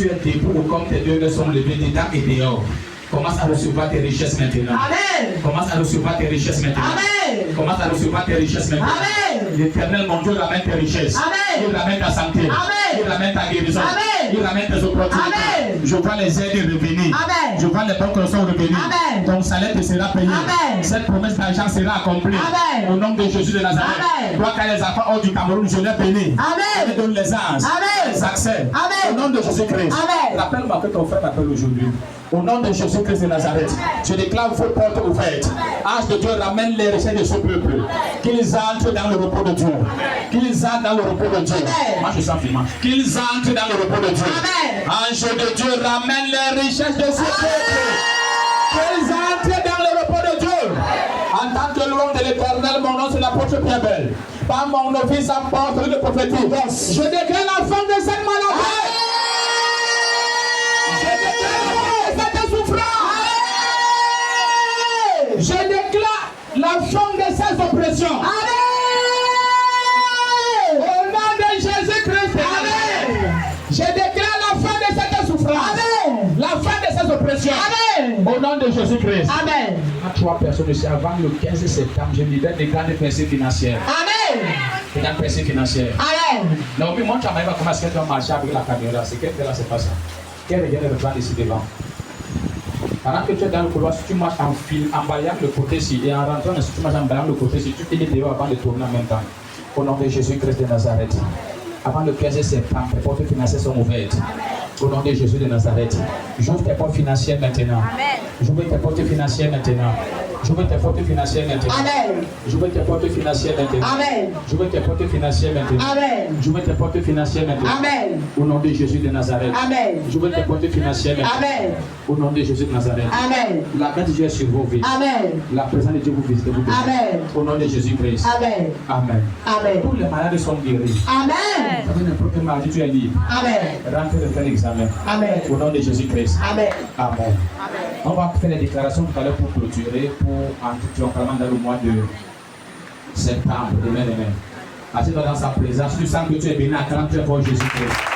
tu es debout comme tes deux mains sont levées dedans et dehors. Commence à recevoir tes richesses maintenant. Amen. Commence à recevoir tes richesses maintenant. Amen. Commence à recevoir tes richesses maintenant. Amen. L'Éternel, mon Dieu, ramène tes richesses. Amen. Il ramène ta santé. Amen. Il ramène ta guérison. Amen. Il ramène tes opportunités. Amen. Je vois les aides revenir. Amen. Je vois les banques qui sont revenues. Amen. Ton salaire te sera payé. Amen. Cette promesse d'argent sera accomplie. Amen. Au nom de Jésus de Nazareth. Amen. Toi, quand les enfants hors du Cameroun, je les bénis. Amen. Je donne les anges. Amen. Les accès. Amen. Au nom de Jésus-Christ. Amen. Rappelle-moi que ton frère m'appelle aujourd'hui. Au nom de Jésus-Christ de Nazareth, je déclare vos portes ouvertes. Ange de Dieu, ramène les richesses de ce peuple. Qu'ils entrent dans le repos de Dieu. Qu'ils entrent dans le repos de Dieu. Amen. Moi, je sens vraiment. Qu'ils entrent dans le repos de Dieu. Amen. Ange de Dieu, ramène les richesses de ce peuple. Qu'ils entrent dans le repos de Dieu. En tant que louange de l'Éternel, mon nom c'est l'apôtre Pierre Bell. Par mon office apôtre de prophétique, je déclare la fin de cette maladie. Je déclare la fin de ces oppressions. Amen. Au nom de Jésus-Christ. Amen. Je déclare la fin de cette souffrance. Amen. La fin de ces oppressions. Amen. Au nom de Jésus-Christ. Amen. À 3 personnes ici, avant le 15 septembre, je libère des grandes personnes financières. Amen. Des grandes personnes financières. Amen. Non, mais moi, tu vas comment est-ce que tu vas marcher avec la caméra. C'est qu'elle fait là, c'est pas ça. Qu'elle vient de reprendre ici devant. Pendant que tu es dans le couloir, si tu marches en fil, en baillant le côté-ci et en rentrant, si tu marches en baillant le côté-ci, tu finis dehors avant de tourner en même temps. Au nom de Jésus-Christ de Nazareth. Avant le 15 septembre, tes portes financières sont ouvertes. Au nom de Jésus de Nazareth. J'ouvre tes portes financières maintenant. J'ouvre tes portes financières maintenant. J'ouvre tes portes financières maintenant. Amen. J'ouvre tes portes financières maintenant. Amen. J'ouvre tes portes financières maintenant. Amen. J'ouvre tes portes financières maintenant. Amen. Au nom de Jésus de Nazareth. Amen. J'ouvre tes portes financières maintenant. Amen. Au nom de Jésus de Nazareth. Amen. La grâce de Dieu est sur vos vies. Amen. La présence de Dieu vous visite. Amen. Au nom de Jésus-Christ. Amen. Amen. Amen. Tous les malades sont guéris. Amen. Vous avez n'importe quelle maladie, tu es libre. Amen. Rentrez de faire l'examen. Amen. Au nom de Jésus-Christ. Amen. Amen. On va faire les déclarations tout à l'heure pour clôturer, pour entrer dans le mois de septembre, demain. Assieds-toi dans sa présence. Tu sens que tu es béni à 40 fois Jésus-Christ.